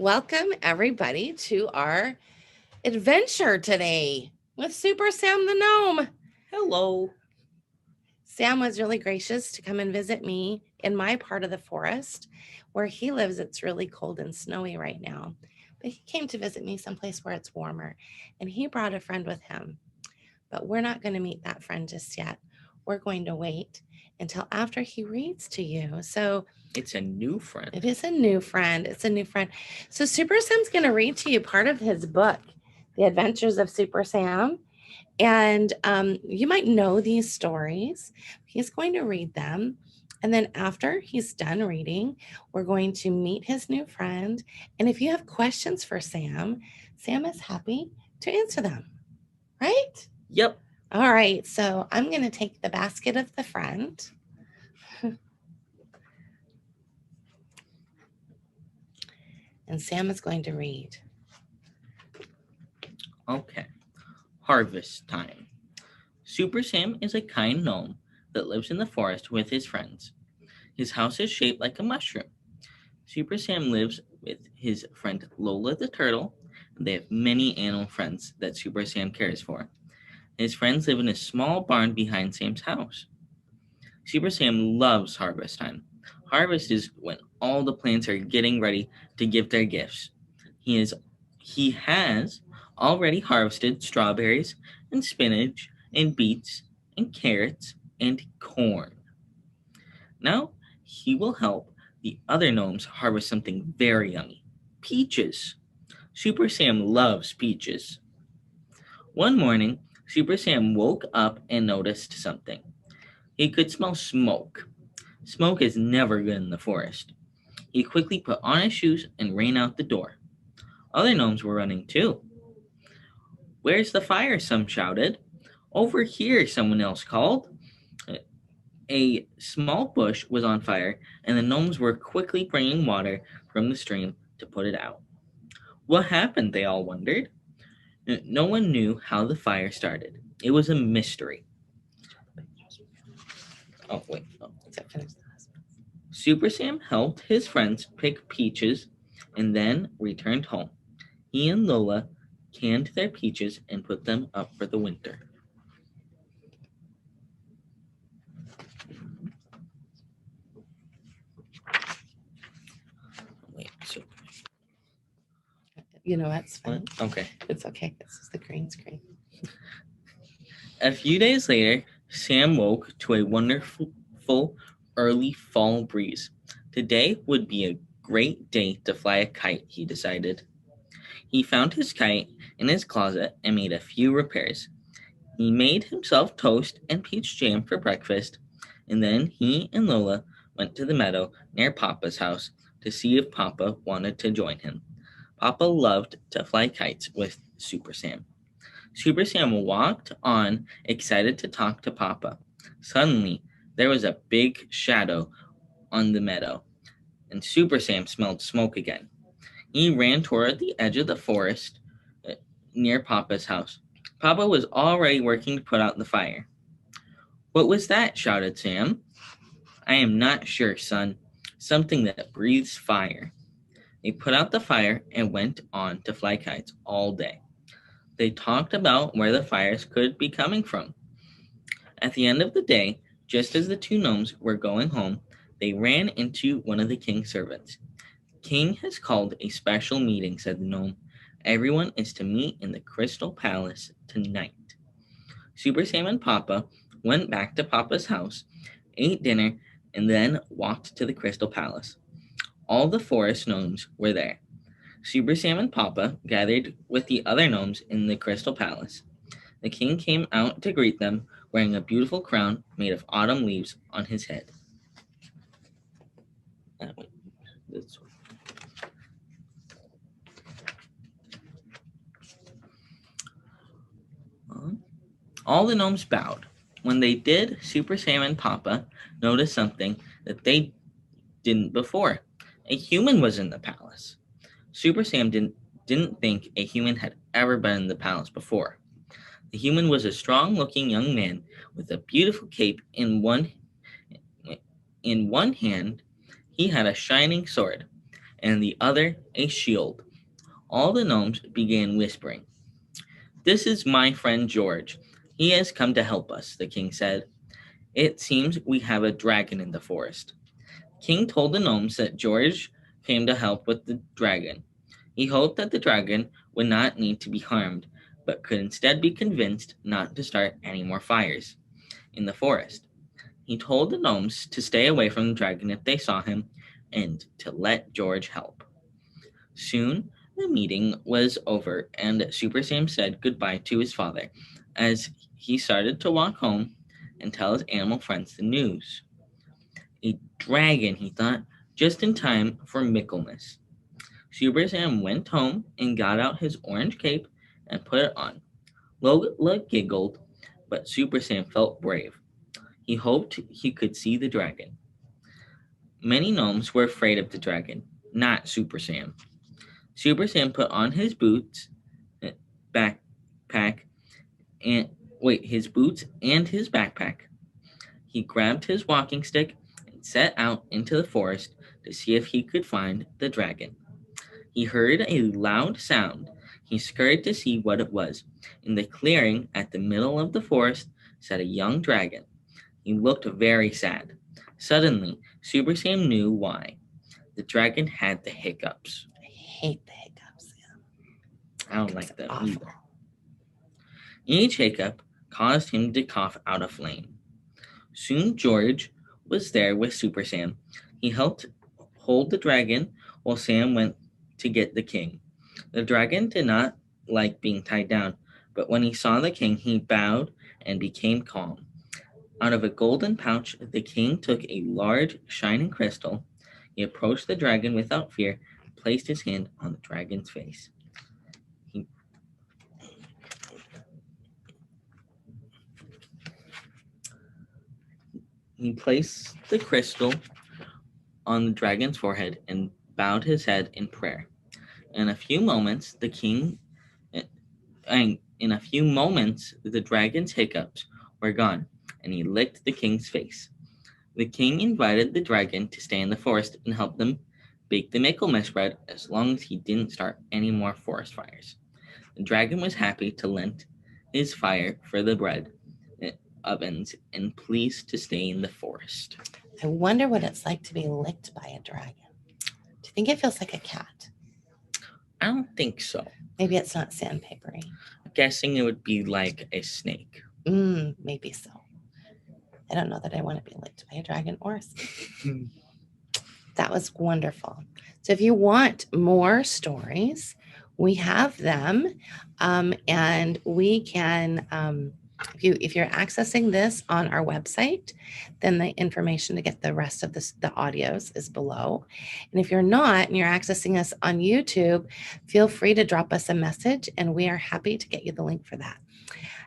Welcome everybody to our adventure today with Super Sam the Gnome. Hello. Sam was really gracious to come and visit me in my part of the forest. Where he lives, it's really cold and snowy right now. But he came to visit me someplace where it's warmer, and he brought a friend with him. But we're not going to meet that friend just yet. We're going to wait until after he reads to you. So It's a new friend. it is a new friend. It's a new friend. So Super Sam's going to read to you part of his book, The Adventures of Super Sam. And you might know these stories. He's going to read them. And then after he's done reading, we're going to meet his new friend. And if you have questions for Sam, Sam is happy to answer them. Right? Yep. All right. So I'm going to take the basket of the friend. And Sam is going to read. Okay. Harvest time. Super Sam is a kind gnome that lives in the forest with his friends. His house is shaped like a mushroom. Super Sam lives with his friend Lola the turtle, and they have many animal friends that Super Sam cares for. His friends live in a small barn behind Sam's house. Super Sam loves harvest time. Harvest is when all the plants are getting ready to give their gifts. He has already harvested strawberries and spinach and beets and carrots and corn. Now he will help the other gnomes harvest something very yummy. Peaches. Super Sam loves peaches. One morning, Super Sam woke up and noticed something. He could smell smoke. Smoke is never good in the forest. He quickly put on his shoes and ran out the door. Other gnomes were running too. Where's the fire? Some shouted. Over here, someone else called. A small bush was on fire, and the gnomes were quickly bringing water from the stream to put it out. What happened? They all wondered. No one knew how the fire started. It was a mystery. Oh, wait. Oh. Super Sam helped his friends pick peaches and then returned home. He and Lola canned their peaches and put them up for the winter. Wait, so You know, that's fine. okay. It's okay. This is the green screen. A few days later, Sam woke to a wonderful early fall breeze. Today would be a great day to fly a kite, he decided. He found his kite in his closet and made a few repairs. He made himself toast and peach jam for breakfast, and then he and Lola went to the meadow near Papa's house to see if Papa wanted to join him. Papa loved to fly kites with Super Sam. Super Sam walked on, excited to talk to Papa. Suddenly, there was a big shadow on the meadow, and Super Sam smelled smoke again. He ran toward the edge of the forest near Papa's house. Papa was already working to put out the fire. What was that? Shouted Sam. I am not sure, son. Something that breathes fire. They put out the fire and went on to fly kites all day. They talked about where the fires could be coming from. At the end of the day, just as the two gnomes were going home, they ran into one of the king's servants. The king has called a special meeting, said the gnome. Everyone is to meet in the Crystal Palace tonight. Super Sam and Papa went back to Papa's house, ate dinner, and then walked to the Crystal Palace. All the forest gnomes were there. Super Sam and Papa gathered with the other gnomes in the Crystal Palace. The king came out to greet them, wearing a beautiful crown made of autumn leaves on his head. This one. All the gnomes bowed. When they did, Super Sam and Papa noticed something that they didn't before. A human was in the palace. Super Sam didn't think a human had ever been in the palace before. The human was a strong-looking young man with a beautiful cape in one hand. He had a shining sword, and the other a shield. All the gnomes began whispering. "This is my friend George. He has come to help us," the king said. "It seems we have a dragon in the forest." King told the gnomes that George came to help with the dragon. He hoped that the dragon would not need to be harmed, but could instead be convinced not to start any more fires in the forest. He told the gnomes to stay away from the dragon if they saw him, and to let George help. Soon, the meeting was over, and Super Sam said goodbye to his father as he started to walk home and tell his animal friends the news. A dragon, he thought, just in time for Michaelmas. Super Sam went home and got out his orange cape and put it on. Lola giggled, but Super Sam felt brave. He hoped he could see the dragon. Many gnomes were afraid of the dragon, not Super Sam. Super Sam put on his boots, backpack, and his boots and his backpack. He grabbed his walking stick and set out into the forest to see if he could find the dragon. He heard a loud sound. He scurried to see what it was. In the clearing at the middle of the forest sat a young dragon. He looked very sad. Suddenly, Super Sam knew why. The dragon had the hiccups. I hate the hiccups. Yeah. I don't like them either. Each hiccup caused him to cough out a flame. Soon George was there with Super Sam. He helped hold the dragon while Sam went to get the king. The dragon did not like being tied down, but when he saw the king, he bowed and became calm. Out of a golden pouch, the king took a large, shining crystal. He approached the dragon without fear and placed his hand on the dragon's face. He placed the crystal on the dragon's forehead and bowed his head in prayer. In a few moments, the dragon's hiccups were gone, and he licked the king's face. The king invited the dragon to stay in the forest and help them bake the Michaelmas bread as long as he didn't start any more forest fires. The dragon was happy to lend his fire for the bread ovens and pleased to stay in the forest. I wonder what it's like to be licked by a dragon. Do you think it feels like a cat? I don't think so. Maybe it's not sandpapery. I'm guessing it would be like a snake. Maybe so. I don't know that I want to be licked by a dragon or a snake. That was wonderful. So if you want more stories, we have them, and we can. If you're accessing this on our website, then the information to get the rest of the audios is below. And if you're not and you're accessing us on YouTube, feel free to drop us a message and we are happy to get you the link for that.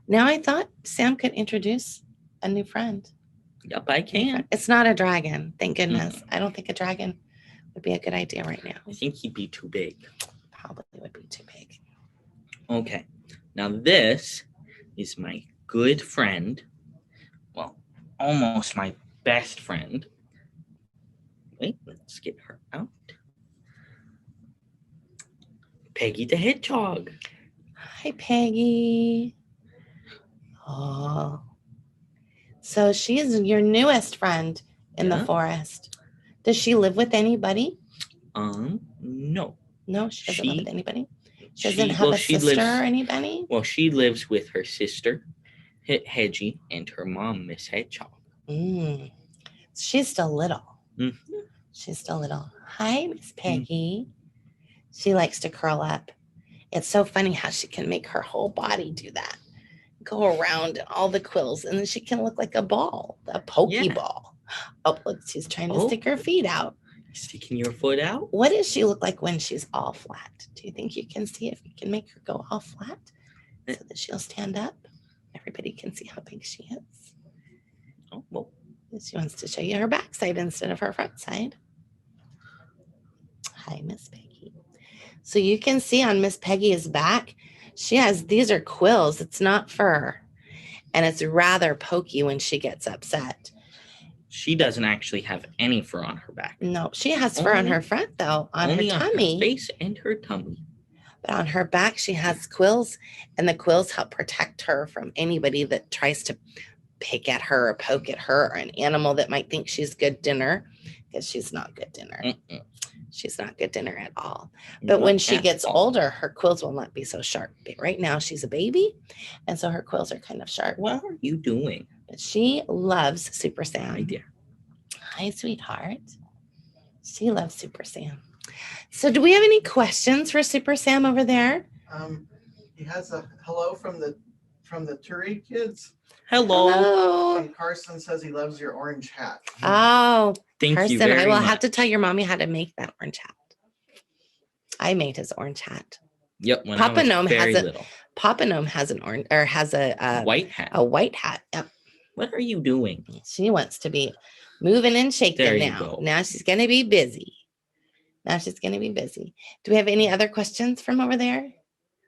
Now I thought Sam could introduce a new friend. Yep, I can. It's not a dragon, thank goodness. I don't think a dragon would be a good idea right now. I think he'd be too big. Probably would be too big. Okay, now this is my good friend, well, almost my best friend. Wait, let's get her out. Peggy the Hedgehog. Hi, Peggy. Oh, so she is your newest friend in the forest. Does she live with anybody? No. No, she doesn't live with anybody. She doesn't have a sister or anybody? Well, she lives with her sister, Hedgie, and her mom, Miss Hedgehog. She's still little. Mm-hmm. She's still little. Hi, Miss Peggy. She likes to curl up. It's so funny how she can make her whole body do that. Go around all the quills, and then she can look like a ball, a pokey ball. Oh, look, she's trying to stick her feet out. Sticking your foot out? What does she look like when she's all flat? Do you think you can see if you can make her go all flat so that she'll stand up? Everybody can see how big she is. Oh, well. She wants to show you her backside instead of her front side. Hi, Miss Peggy. So you can see on Miss Peggy's back, these are quills. It's not fur. And it's rather pokey when she gets upset. She doesn't actually have any fur on her back. No, she has fur on Only- her front though, on her Only on tummy. her face and her tummy. But on her back, she has quills, and the quills help protect her from anybody that tries to pick at her or poke at her, or an animal that might think she's good dinner, because she's not good dinner. Mm-mm. She's not good dinner at all. But Not when she at gets all. older, her quills will not be so sharp. But right now, she's a baby, and so her quills are kind of sharp. What are you doing? But she loves Super Hi, Sam. dear. Hi, sweetheart. She loves Super Sam. So do we have any questions for Super Sam over there? He has a hello from the Turi kids. Hello. Hello. And Carson says he loves your orange hat. Oh, Thank you Carson, very I will much. have to tell your mommy how to make that orange hat. I made his orange hat. Yep. When Papa I was Gnome very has little. Papa Gnome has an orange, or has a White hat. white hat. Yep. What are you doing? She wants to be moving and shaking There you now. go. Now she's going to be busy. Now she's going to be busy. Do we have any other questions from over there?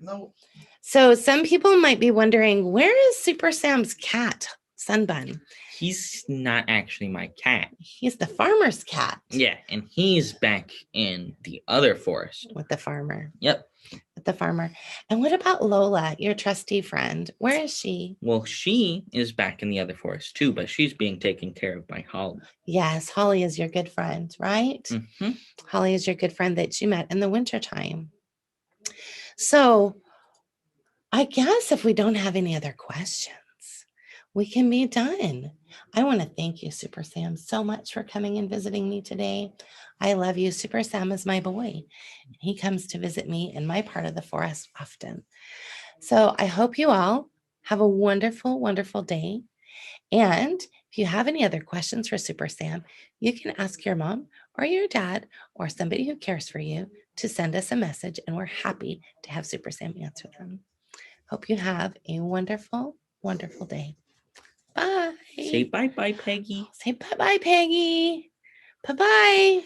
No, So some people might be wondering, where is Super Sam's cat, Sunbun? He's not actually my cat. He's the farmer's cat. Yeah, and he's back in the other forest. With the farmer. Yep. With the farmer. And what about Lola, your trusty friend? Where is she? Well, she is back in the other forest too, but she's being taken care of by Holly. Yes, Holly is your good friend, right? Mm-hmm. Holly is your good friend that you met in the wintertime. So I guess if we don't have any other questions, we can be done. I want to thank you, Super Sam, so much for coming and visiting me today. I love you. Super Sam is my boy. He comes to visit me in my part of the forest often. So I hope you all have a wonderful, wonderful day. And if you have any other questions for Super Sam, you can ask your mom or your dad or somebody who cares for you to send us a message, and we're happy to have Super Sam answer them. Hope you have a wonderful, wonderful day. Bye. Say bye-bye, Peggy. Say bye-bye, Peggy. Bye-bye.